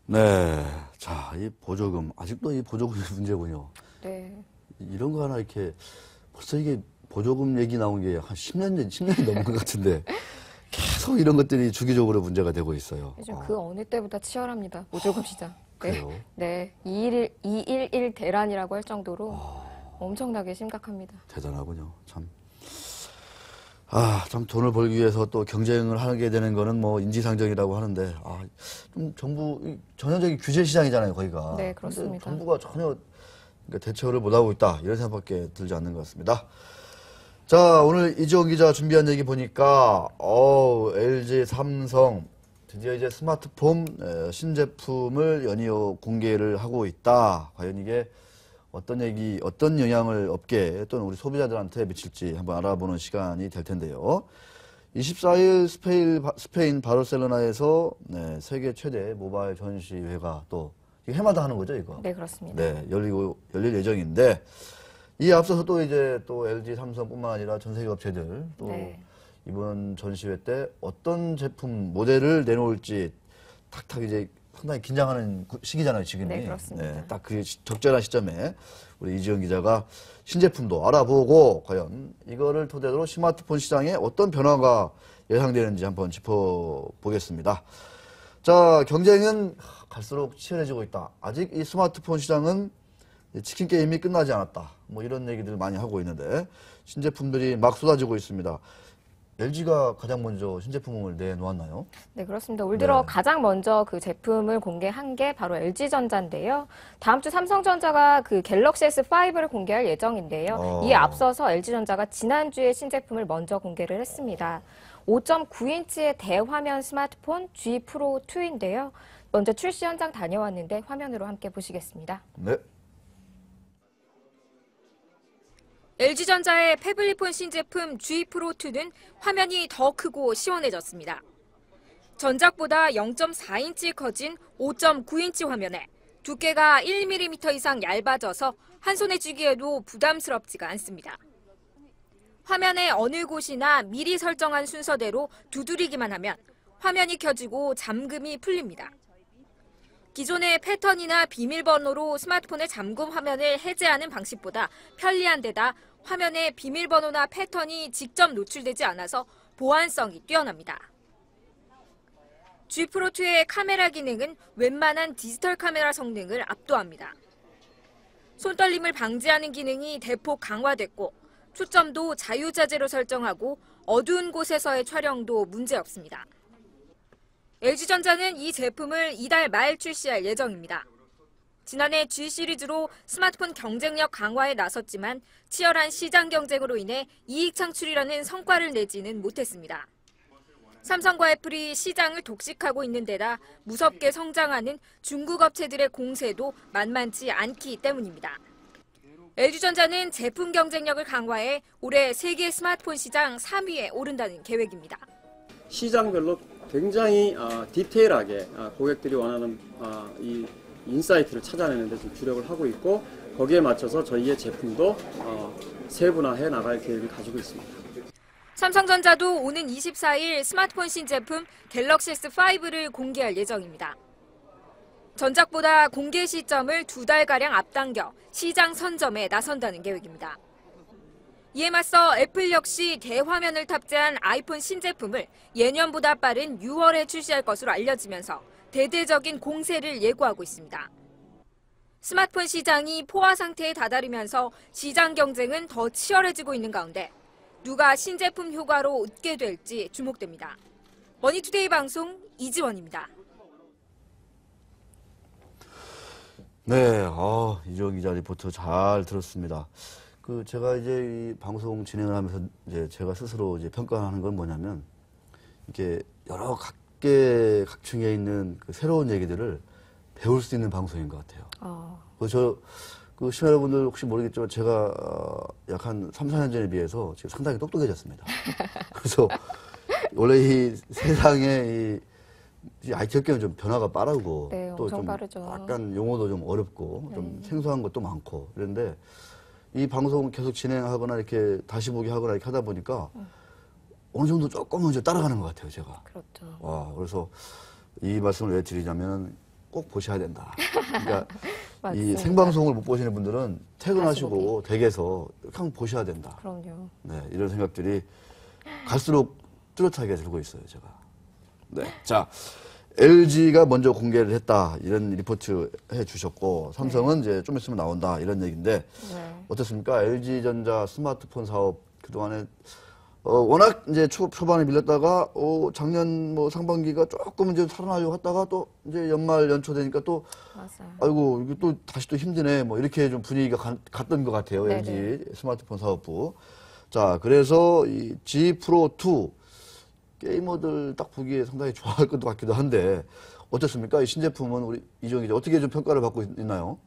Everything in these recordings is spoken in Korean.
네. 자, 이 보조금. 아직도 이 보조금이 문제군요. 네. 이런 거 하나 이렇게 벌써 이게 보조금 얘기 나온 게 한 10년이 넘은 것 같은데 계속 이런 것들이 주기적으로 문제가 되고 있어요. 요즘 그 어느 때보다 치열합니다. 보조금 시장. 네. 그래요? 네. 211 대란이라고 할 정도로 엄청나게 심각합니다. 대단하군요. 참. 참 돈을 벌기 위해서 또 경쟁을 하게 되는 거는 뭐 인지상정이라고 하는데, 좀 정부, 전형적인 규제 시장이잖아요, 거기가. 네, 그렇습니다. 근데 정부가 전혀 대처를 못하고 있다, 이런 생각밖에 들지 않는 것 같습니다. 자, 오늘 이지원 기자 준비한 얘기 보니까, LG, 삼성, 드디어 이제 스마트폰 신제품을 연이어 공개를 하고 있다. 과연 이게 어떤 영향을 업계에 또는 우리 소비자들한테 미칠지 한번 알아보는 시간이 될 텐데요. 24일 스페인 바르셀로나에서 세계 최대 모바일 전시회가 또 해마다 하는 거죠, 이거? 네, 그렇습니다. 네, 열릴 예정인데 이 앞서서 또 이제 또 LG, 삼성뿐만 아니라 전 세계 업체들 또 네. 이번 전시회 때 어떤 제품 모델을 내놓을지 탁탁 이제 상당히 긴장하는 시기잖아요, 지금이. 네, 그렇습니다. 네, 딱 그 적절한 시점에 우리 이지영 기자가 신제품도 알아보고 과연 이거를 토대로 스마트폰 시장에 어떤 변화가 예상되는지 한번 짚어보겠습니다. 자, 경쟁은 갈수록 치열해지고 있다. 아직 이 스마트폰 시장은 치킨 게임이 끝나지 않았다. 뭐 이런 얘기들 많이 하고 있는데 신제품들이 막 쏟아지고 있습니다. LG가 가장 먼저 신제품을 내놓았나요? 네, 그렇습니다. 올 들어 네. 가장 먼저 그 제품을 공개한 게 바로 LG전자인데요. 다음 주 삼성전자가 그 갤럭시 S5를 공개할 예정인데요. 이에 앞서서 LG전자가 지난주에 신제품을 먼저 공개를 했습니다. 5.9인치의 대화면 스마트폰 G 프로 2인데요. 먼저 출시 현장 다녀왔는데 화면으로 함께 보시겠습니다. 네. LG전자의 패블릿폰 신제품 G 프로2는 화면이 더 크고 시원해졌습니다. 전작보다 0.4인치 커진 5.9인치 화면에 두께가 1mm 이상 얇아져서 한 손에 쥐기에도 부담스럽지가 않습니다. 화면의 어느 곳이나 미리 설정한 순서대로 두드리기만 하면 화면이 켜지고 잠금이 풀립니다. 기존의 패턴이나 비밀번호로 스마트폰의 잠금 화면을 해제하는 방식보다 편리한 데다 화면에 비밀번호나 패턴이 직접 노출되지 않아서 보안성이 뛰어납니다. G 프로2의 카메라 기능은 웬만한 디지털 카메라 성능을 압도합니다. 손떨림을 방지하는 기능이 대폭 강화됐고 초점도 자유자재로 설정하고 어두운 곳에서의 촬영도 문제없습니다. LG전자는 이 제품을 이달 말 출시할 예정입니다. 지난해 G 시리즈로 스마트폰 경쟁력 강화에 나섰지만 치열한 시장 경쟁으로 인해 이익 창출이라는 성과를 내지는 못했습니다. 삼성과 애플이 시장을 독식하고 있는 데다 무섭게 성장하는 중국 업체들의 공세도 만만치 않기 때문입니다. LG전자는 제품 경쟁력을 강화해 올해 세계 스마트폰 시장 3위에 오른다는 계획입니다. 시장별로 굉장히 디테일하게 고객들이 원하는 이 인사이트를 찾아내는 데 좀 주력을 하고 있고 거기에 맞춰서 저희의 제품도 세분화해 나갈 계획을 가지고 있습니다. 삼성전자도 오는 24일 스마트폰 신제품 갤럭시 S5를 공개할 예정입니다. 전작보다 공개 시점을 2달가량 앞당겨 시장 선점에 나선다는 계획입니다. 이에 맞서 애플 역시 대화면을 탑재한 아이폰 신제품을 예년보다 빠른 6월에 출시할 것으로 알려지면서 대대적인 공세를 예고하고 있습니다. 스마트폰 시장이 포화 상태에 다다르면서 시장 경쟁은 더 치열해지고 있는 가운데 누가 신제품 효과로 웃게 될지 주목됩니다. 머니투데이 방송 이지원입니다. 네, 이지원 기자 리포트 잘 들었습니다. 제가 이제 이 방송 진행을 하면서 이제 제가 스스로 이제 평가하는 건 뭐냐면, 이렇게 여러 각층에 있는 그 새로운 얘기들을 배울 수 있는 방송인 것 같아요. 시청자 여러분들 혹시 모르겠지만 제가 약 한 3, 4년 전에 비해서 지금 상당히 똑똑해졌습니다. 그래서 원래 이 세상에 이 IT 업계는 좀 변화가 빠르고 네, 또 엄청 좀 빠르죠. 약간 용어도 좀 어렵고 좀 생소한 것도 많고 그런데 이 방송 계속 진행하거나 이렇게 다시 보기 하거나 이렇게 하다 보니까 어느 정도 조금은 이제 따라가는 것 같아요, 제가. 그렇죠. 그래서 이 말씀을 왜 드리냐면 꼭 보셔야 된다. 그러니까 이 맞습니다. 생방송을 못 보시는 분들은 퇴근하시고 다시 보기. 댁에서 그냥 보셔야 된다. 그럼요. 네, 이런 생각들이 갈수록 뚜렷하게 들고 있어요, 제가. 네. 자, LG가 먼저 공개를 했다. 이런 리포트 해 주셨고, 삼성은 이제 좀 있으면 나온다. 이런 얘기인데, 네. 어떻습니까? LG전자 스마트폰 사업 그동안에 워낙 이제 초반에 밀렸다가 작년 뭐 상반기가 조금 이제 살아나려고 했다가 또 이제 연말 연초 되니까 또 맞아요. 아이고 이게 또 다시 또 힘드네 뭐 이렇게 좀 분위기가 갔던 것 같아요. 네네. LG 스마트폰 사업부. 자, 그래서 이 G 프로 2 게이머들 딱 보기에 상당히 좋아할 것 같기도 한데 어떻습니까? 이 신제품은 우리 이종희 기자 어떻게 좀 평가를 받고 있나요?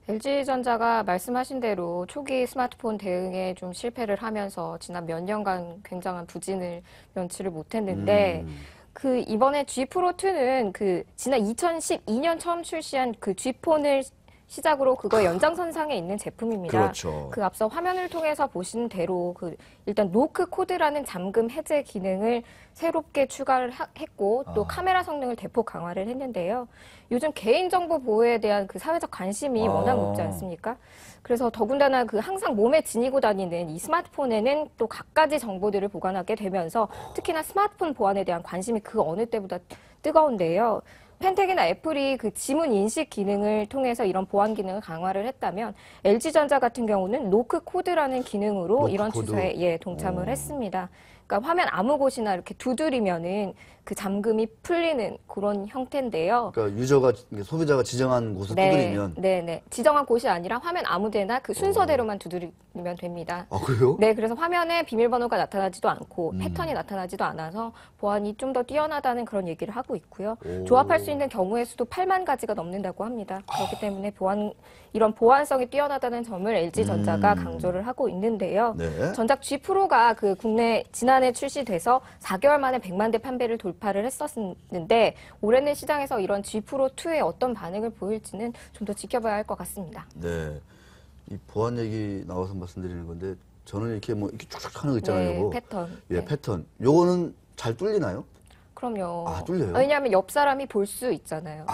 LG전자가 말씀하신 대로 초기 스마트폰 대응에 좀 실패를 하면서 지난 몇 년간 굉장한 부진을 면치를 못했는데 그 이번에 G 프로 2는 그 지난 2012년 처음 출시한 그 G폰을 시작으로 그거 연장선상에 있는 제품입니다. 그렇죠. 그 앞서 화면을 통해서 보신 대로 그 일단 노크 코드라는 잠금 해제 기능을 새롭게 추가를 했고 또 카메라 성능을 대폭 강화를 했는데요. 요즘 개인정보 보호에 대한 그 사회적 관심이 워낙 높지 않습니까? 그래서 더군다나 그 항상 몸에 지니고 다니는 이 스마트폰에는 또 갖가지 정보들을 보관하게 되면서 특히나 스마트폰 보안에 대한 관심이 그 어느 때보다 뜨거운데요. 펜텍이나 애플이 그 지문 인식 기능을 통해서 이런 보안 기능을 강화를 했다면 LG전자 같은 경우는 노크 코드라는 기능으로 노크 이런 코드. 추세에 동참을 했습니다. 그러니까 화면 아무 곳이나 이렇게 두드리면은 그 잠금이 풀리는 그런 형태인데요. 그러니까 소비자가 지정한 곳을 두드리면 네. 지정한 곳이 아니라 화면 아무데나 그 순서대로만 두드리면 됩니다. 아, 그래요? 네, 그래서 화면에 비밀번호가 나타나지도 않고 패턴이 나타나지도 않아서 보안이 좀 더 뛰어나다는 그런 얘기를 하고 있고요. 조합할 수 있는 경우의 수도 8만 가지가 넘는다고 합니다. 그렇기 때문에 이런 보안성이 뛰어나다는 점을 LG전자가 강조를 하고 있는데요. 네. 전작 G 프로가 그 국내 지난해 출시돼서 4개월 만에 100만 대 판매를 돌파를 했었는데 올해는 시장에서 이런 G 프로 2의 어떤 반응을 보일지는 좀 더 지켜봐야 할 것 같습니다. 네. 이 보안 얘기 나와서 말씀드리는 건데 저는 이렇게 뭐 이렇게 쭉쭉 하는 거 있잖아요. 네, 요거. 패턴. 예, 네. 패턴. 요거는 잘 뚫리나요? 그럼요. 아, 뚫려요? 왜냐하면 옆 사람이 볼 수 있잖아요.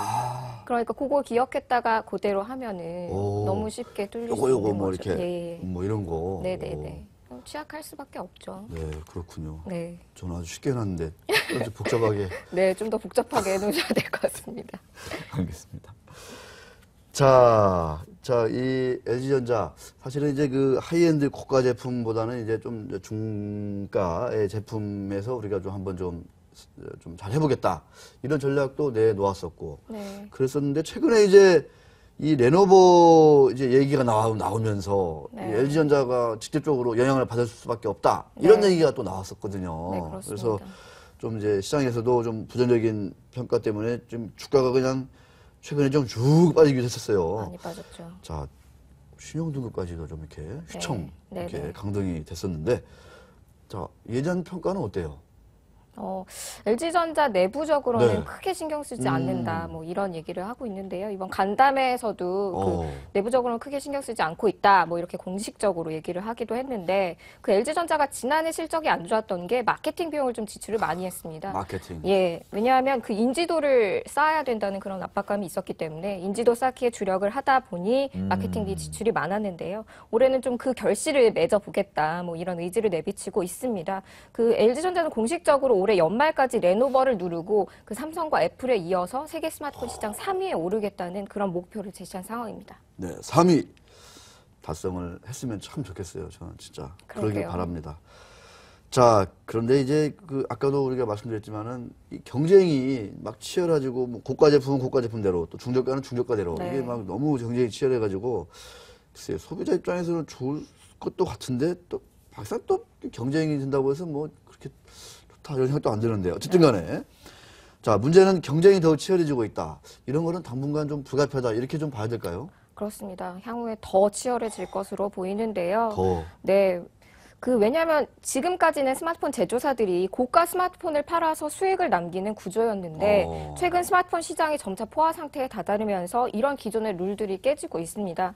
그러니까 그거 기억했다가 그대로 하면은 오. 너무 쉽게 뚫릴 수 요거 있는 뭐 거죠. 이렇게 예. 뭐 이런 거. 네네네. 취약할 수밖에 없죠. 네, 그렇군요. 네. 저는 아주 쉽게 해놨는데 아주 복잡하게. 네, 좀 더 복잡하게 해놓으셔야 될 것 같습니다. 알겠습니다. 자, 이 LG전자 사실은 이제 그 하이엔드 고가 제품보다는 이제 좀 중가의 제품에서 우리가 좀 한번 좀 잘 해보겠다 이런 전략도 내놓았었고 네. 그랬었는데 최근에 이제 이 레노버 이제 얘기가 나오면서 네. 이 LG전자가 직접적으로 영향을 받을 수밖에 없다 이런 네. 얘기가 또 나왔었거든요. 네, 그렇습니다. 그래서 좀 이제 시장에서도 좀 부정적인 평가 때문에 좀 주가가 그냥 최근에 좀 쭉 빠지기도 했었어요. 많이 빠졌죠. 자, 신용등급까지도 좀 이렇게 휘청 네, 이렇게 네. 강등이 됐었는데, 자, 예전 평가는 어때요? LG전자 내부적으로는 네. 크게 신경 쓰지 않는다, 뭐 이런 얘기를 하고 있는데요. 이번 간담회에서도 그 내부적으로는 크게 신경 쓰지 않고 있다, 뭐 이렇게 공식적으로 얘기를 하기도 했는데, 그 LG전자가 지난해 실적이 안 좋았던 게 마케팅 비용을 좀 지출을 많이 했습니다. 마케팅. 예, 왜냐하면 그 인지도를 쌓아야 된다는 그런 압박감이 있었기 때문에 인지도 쌓기에 주력을 하다 보니 마케팅비 지출이 많았는데요. 올해는 좀 그 결실을 맺어보겠다, 뭐 이런 의지를 내비치고 있습니다. 그 LG전자는 공식적으로 올해 연말까지 레노버를 누르고 그 삼성과 애플에 이어서 세계 스마트폰 시장 3위에 오르겠다는 그런 목표를 제시한 상황입니다. 네, 3위 달성을 했으면 참 좋겠어요. 저는 진짜 그러길 그러게요. 바랍니다. 자, 그런데 이제 그 아까도 우리가 말씀드렸지만은 이 경쟁이 막 치열해지고 뭐 고가 제품은 고가 제품대로 또 중저가는 중저가대로 네. 이게 막 너무 경쟁이 치열해가지고 글쎄요, 소비자 입장에서는 좋을 것도 같은데 또 막상 또 경쟁이 된다고 해서 뭐 그렇게 좋다 이런 생각도 안 드는데 어쨌든 간에 자, 문제는 경쟁이 더 치열해지고 있다. 이런 거는 당분간 좀 불가피하다. 이렇게 좀 봐야 될까요? 그렇습니다. 향후에 더 치열해질 것으로 보이는데요. 더. 네. 왜냐하면 지금까지는 스마트폰 제조사들이 고가 스마트폰을 팔아서 수익을 남기는 구조였는데 최근 스마트폰 시장이 점차 포화 상태에 다다르면서 이런 기존의 룰들이 깨지고 있습니다.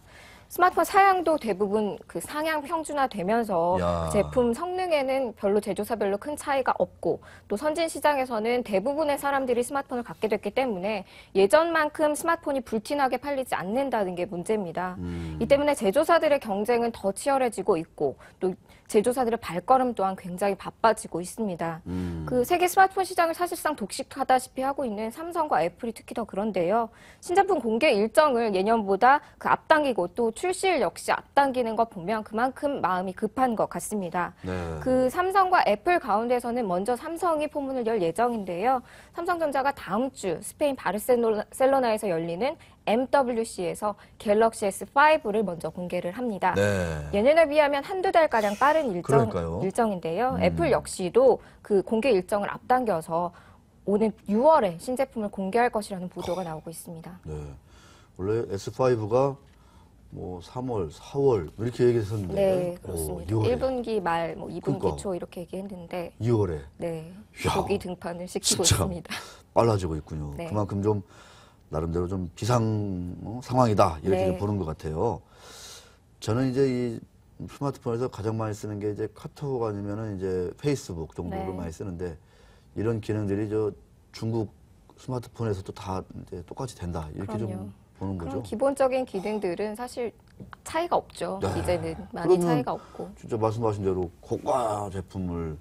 스마트폰 사양도 대부분 그 상향 평준화되면서 야. 제품 성능에는 별로 제조사별로 큰 차이가 없고 또 선진 시장에서는 대부분의 사람들이 스마트폰을 갖게 됐기 때문에 예전만큼 스마트폰이 불티나게 팔리지 않는다는 게 문제입니다. 이 때문에 제조사들의 경쟁은 더 치열해지고 있고 또 제조사들의 발걸음 또한 굉장히 바빠지고 있습니다. 그 세계 스마트폰 시장을 사실상 독식하다시피 하고 있는 삼성과 애플이 특히 더 그런데요. 신제품 공개 일정을 예년보다 그 앞당기고 또 출시일 역시 앞당기는 거 보면 그만큼 마음이 급한 것 같습니다. 네. 그 삼성과 애플 가운데서는 먼저 삼성이 포문을 열 예정인데요. 삼성전자가 다음 주 스페인 바르셀로나에서 열리는 MWC에서 갤럭시 S5를 먼저 공개를 합니다. 네. 예년에 비하면 한두 달가량 빠른 그러니까요. 일정인데요. 애플 역시도 그 공개 일정을 앞당겨서 오는 6월에 신제품을 공개할 것이라는 보도가 나오고 있습니다. 네. 원래 S5가 뭐 3월, 4월 이렇게 얘기했었는데 네, 그렇습니다. 6월에. 1분기 말, 뭐 2분기 그러니까. 초 이렇게 얘기했는데 2월에 네, 이야, 조기 등판을 시키고 진짜 있습니다. 빨라지고 있군요. 네. 그만큼 좀 나름대로 좀 비상 상황이다 이렇게 네. 좀 보는 것 같아요. 저는 이제 이 스마트폰에서 가장 많이 쓰는 게 이제 카톡 아니면은 이제 페이스북 정도로 네. 많이 쓰는데 이런 기능들이 저 중국 스마트폰에서도 다 이제 똑같이 된다 이렇게 그럼요. 좀 보는 그런 거죠. 기본적인 기능들은 사실 차이가 없죠. 네. 이제는 많이 그러면 차이가 없고. 진짜 말씀하신 대로 고가 제품을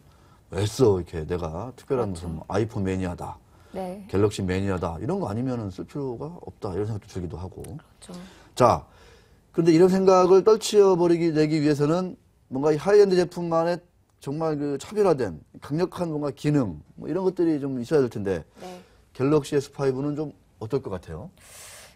왜 써 이렇게 내가 특별한 그렇죠. 무슨 아이폰 매니아다, 네, 갤럭시 매니아다 이런 거 아니면은 쓸 필요가 없다 이런 생각도 들기도 하고. 그렇죠. 자, 그런데 이런 생각을 내기 위해서는 뭔가 이 하이엔드 제품만의 정말 그 차별화된 강력한 뭔가 기능 뭐 이런 것들이 좀 있어야 될 텐데 네. 갤럭시 S5는 좀 어떨 것 같아요?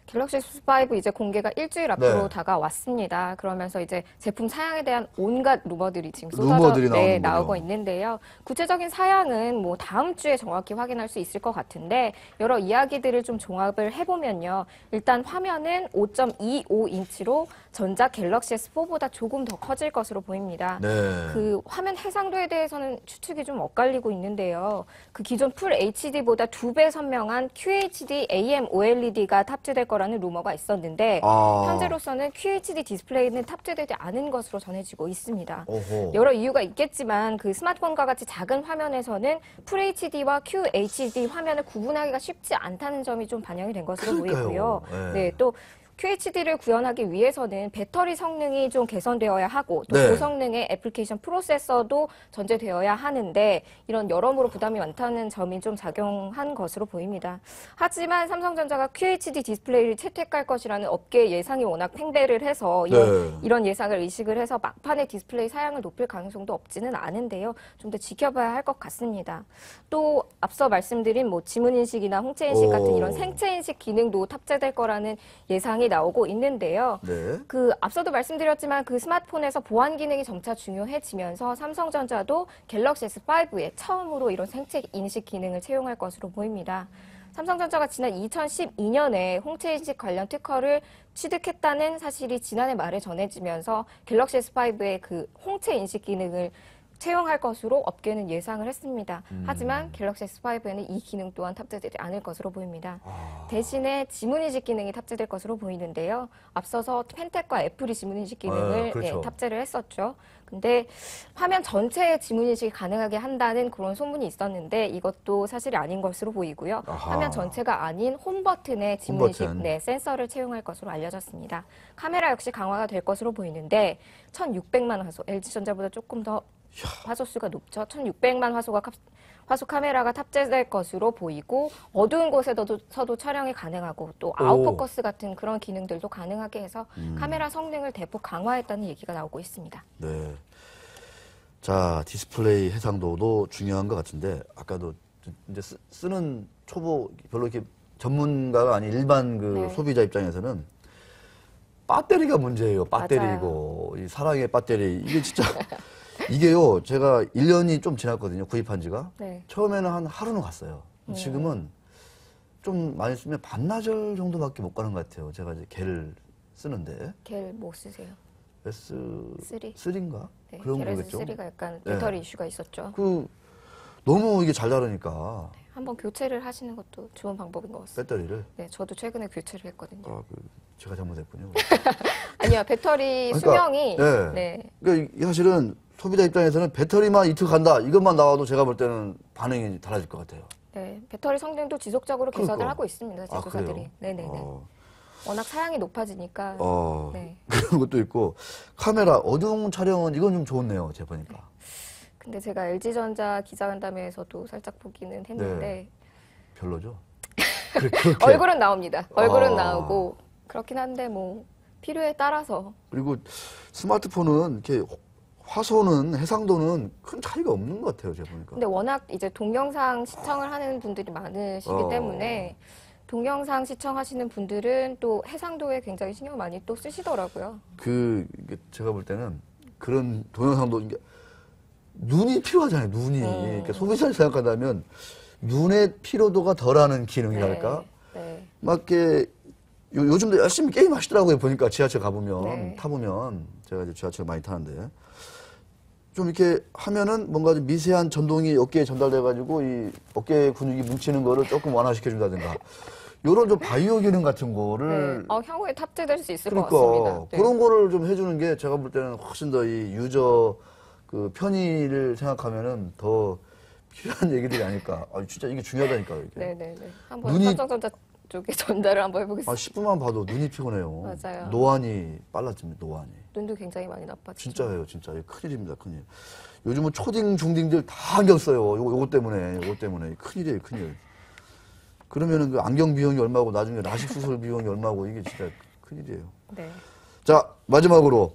갤럭시 S5 이제 공개가 일주일 앞으로 네. 다가왔습니다. 그러면서 이제 제품 사양에 대한 온갖 루머들이 지금 루머들이 쏟아져 나오는군요. 나오고 있는데요. 구체적인 사양은 뭐 다음 주에 정확히 확인할 수 있을 것 같은데 여러 이야기들을 좀 종합을 해보면요. 일단 화면은 5.25인치로 전작 갤럭시 S4보다 조금 더 커질 것으로 보입니다. 네. 그 화면 해상도에 대해서는 추측이 좀 엇갈리고 있는데요. 그 기존 풀 HD보다 2배 선명한 QHD AM OLED가 탑재될 거라는 루머가 있었는데 아. 현재로서는 QHD 디스플레이는 탑재되지 않은 것으로 전해지고 있습니다. 오호. 여러 이유가 있겠지만 그 스마트폰과 같이 작은 화면에서는 풀 HD와 QHD 화면을 구분하기가 쉽지 않다는 점이 좀 반영이 된 것으로 그러니까요. 보이고요. 네. 네, 또 QHD를 구현하기 위해서는 배터리 성능이 좀 개선되어야 하고 또 네. 고성능의 애플리케이션 프로세서도 전제되어야 하는데 이런 여러모로 부담이 많다는 점이 좀 작용한 것으로 보입니다. 하지만 삼성전자가 QHD 디스플레이를 채택할 것이라는 업계 예상이 워낙 팽배를 해서 네. 이런 예상을 의식을 해서 막판에 디스플레이 사양을 높일 가능성도 없지는 않은데요. 좀 더 지켜봐야 할 것 같습니다. 또 앞서 말씀드린 뭐 지문인식이나 홍채인식 같은 오. 이런 생체인식 기능도 탑재될 거라는 예상이 나오고 있는데요. 네. 그 앞서도 말씀드렸지만 그 스마트폰에서 보안 기능이 점차 중요해지면서 삼성전자도 갤럭시 S5에 처음으로 이런 생체 인식 기능을 채용할 것으로 보입니다. 삼성전자가 지난 2012년에 홍채 인식 관련 특허를 취득했다는 사실이 지난해 말에 전해지면서 갤럭시 S5의 그 홍채 인식 기능을 채용할 것으로 업계는 예상을 했습니다. 하지만 갤럭시 S5에는 이 기능 또한 탑재되지 않을 것으로 보입니다. 대신에 지문인식 기능이 탑재될 것으로 보이는데요. 앞서서 펜텍과 애플이 지문인식 기능을 그렇죠. 탑재를 했었죠. 근데 화면 전체에 지문인식이 가능하게 한다는 그런 소문이 있었는데 이것도 사실이 아닌 것으로 보이고요. 아하. 화면 전체가 아닌 홈 버튼에 지문인식 홈버튼. 센서를 채용할 것으로 알려졌습니다. 카메라 역시 강화가 될 것으로 보이는데 1600만 화소, LG전자보다 조금 더 화소수가 높죠. 1600만 화소 카메라가 탑재될 것으로 보이고 어두운 곳에서도 촬영이 가능하고 또 아웃포커스 같은 그런 기능들도 가능하게 해서 카메라 성능을 대폭 강화했다는 얘기가 나오고 있습니다. 네. 자, 디스플레이 해상도도 중요한 것 같은데 아까도 이제 쓰는 초보 별로 이렇게 전문가가 아닌 일반 그 네. 소비자 입장에서는 배터리가 문제예요. 배터리고 맞아요. 이 사랑의 배터리 이게 진짜 이게요. 제가 1년이 좀 지났거든요. 구입한 지가. 네. 처음에는 한 하루는 갔어요. 지금은 좀 많이 쓰면 반나절 정도밖에 못 가는 것 같아요. 제가 이제 걔를 쓰는데 갤 뭐 쓰세요? S3인가? 네, 그런 갤 거겠죠. S3가 약간 네. 배터리 이슈가 있었죠. 그 너무 이게 잘 다르니까 한번 교체를 하시는 것도 좋은 방법인 것 같습니다. 배터리를. 네, 저도 최근에 교체를 했거든요. 아, 제가 잘못했군요. 아니요, 배터리 그러니까, 수명이 네. 네. 그러니까 사실은 소비자 입장에서는 배터리만 이틀 간다 이것만 나와도 제가 볼 때는 반응이 달라질 것 같아요. 네, 배터리 성능도 지속적으로 개선을 그러니까. 하고 있습니다. 아, 제조사들이. 그래요? 네네네. 워낙 사양이 높아지니까. 네. 그런 것도 있고 카메라 어두운 촬영은 이건 좀 좋네요. 제가 보니까. 근데 제가 LG전자 기자간담회에서도 살짝 보기는 했는데 네. 별로죠. 그렇게. 얼굴은 나옵니다. 얼굴은 아. 나오고 그렇긴 한데 뭐 필요에 따라서. 그리고 스마트폰은 이렇게 화소는 해상도는 큰 차이가 없는 것 같아요. 제가 보니까. 근데 워낙 이제 동영상 시청을 하는 분들이 많으시기 때문에 동영상 시청하시는 분들은 또 해상도에 굉장히 신경 많이 또 쓰시더라고요. 이게 제가 볼 때는 그런 동영상도 이게 눈이 필요하잖아요. 눈이. 그러니까 소비자를 생각한다면 눈의 피로도가 덜하는 기능이랄까. 네. 막 이렇게 요즘도 열심히 게임 하시더라고요. 보니까 지하철 가보면 네. 타보면 제가 이제 지하철 많이 타는데 좀 이렇게 하면은 뭔가 좀 미세한 전동이 어깨에 전달돼가지고 이 어깨 근육이 뭉치는 거를 조금 완화시켜준다든가 요런 좀 바이오 기능 같은 거를 향후에 탑재될 수 있을 것 그러니까 같습니다. 네. 그런 거를 좀 해주는 게 제가 볼 때는 훨씬 더 이 유저 그 편의를 생각하면은 더 필요한 얘기들이 아닐까. 아, 진짜 이게 중요하다니까요. 이게. 네네네. 한번 눈이- 삼성전자 쪽에 전달을 한번 해보겠습니다. 10분만 봐도 눈이 피곤해요. 맞아요. 노안이 빨라집니다. 노안이. 눈도 굉장히 많이 나빠지죠. 진짜예요, 진짜. 이거 큰일입니다, 큰일. 요즘은 초딩, 중딩들 다 안경 써요. 요거 때문에. 큰일이에요, 큰일. 그러면은 그 안경 비용이 얼마고 나중에 라식 수술 비용이 얼마고 이게 진짜 큰일이에요. 네. 자, 마지막으로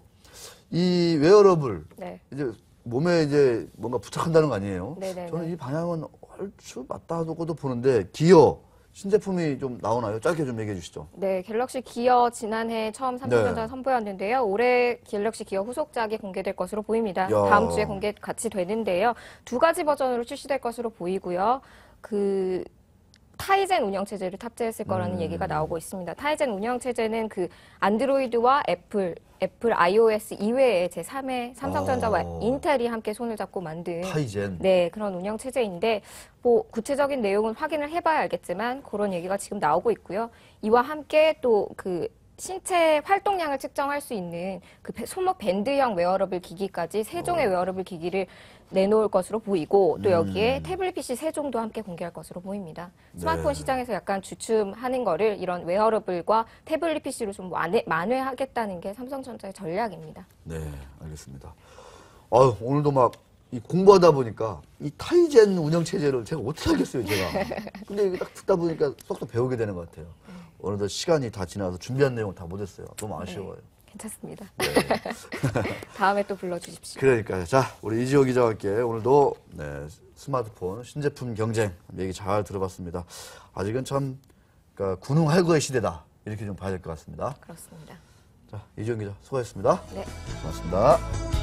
이 웨어러블 네. 이제 몸에 이제 뭔가 부착한다는 거 아니에요? 네네네. 저는 이 방향은 얼추 맞다고도 보는데 기어 신제품이 좀 나오나요? 짧게 좀 얘기해 주시죠. 네, 갤럭시 기어 지난해 처음 삼성전자가 네. 선보였는데요. 올해 갤럭시 기어 후속작이 공개될 것으로 보입니다. 야. 다음 주에 공개 같이 되는데요. 두 가지 버전으로 출시될 것으로 보이고요. 그 타이젠 운영체제를 탑재했을 거라는 얘기가 나오고 있습니다. 타이젠 운영체제는 그 안드로이드와 애플 iOS 이외에 제3의 삼성전자와 인텔이 함께 손을 잡고 만든 타이젠. 네, 그런 운영 체제인데 뭐 구체적인 내용은 확인을 해봐야 알겠지만 그런 얘기가 지금 나오고 있고요. 이와 함께 또 그 신체 활동량을 측정할 수 있는 그 손목 밴드형 웨어러블 기기까지 세 종의 웨어러블 기기를 내놓을 것으로 보이고 또 여기에 태블릿 PC 3종도 함께 공개할 것으로 보입니다. 스마트폰 시장에서 약간 주춤하는 거를 이런 웨어러블과 태블릿 PC로 좀 만회하겠다는 게 삼성전자의 전략입니다. 네, 알겠습니다. 아유, 오늘도 막 이 공부하다 보니까 이 타이젠 운영 체제를 제가 어떻게 하겠어요, 제가. 근데 이게 딱 듣다 보니까 쏙쏙 배우게 되는 것 같아요. 어느덧 시간이 다 지나서 준비한 내용 다 못했어요. 너무 아쉬워요. 괜찮습니다. 네. 다음에 또 불러주십시오. 그러니까요. 자, 우리 이지호 기자와 함께 오늘도 스마트폰 신제품 경쟁 얘기 잘 들어봤습니다. 아직은 참 그러니까 군웅할거의 시대다. 이렇게 좀 봐야 될 것 같습니다. 그렇습니다. 자, 이지호 기자 수고하셨습니다. 네. 고맙습니다.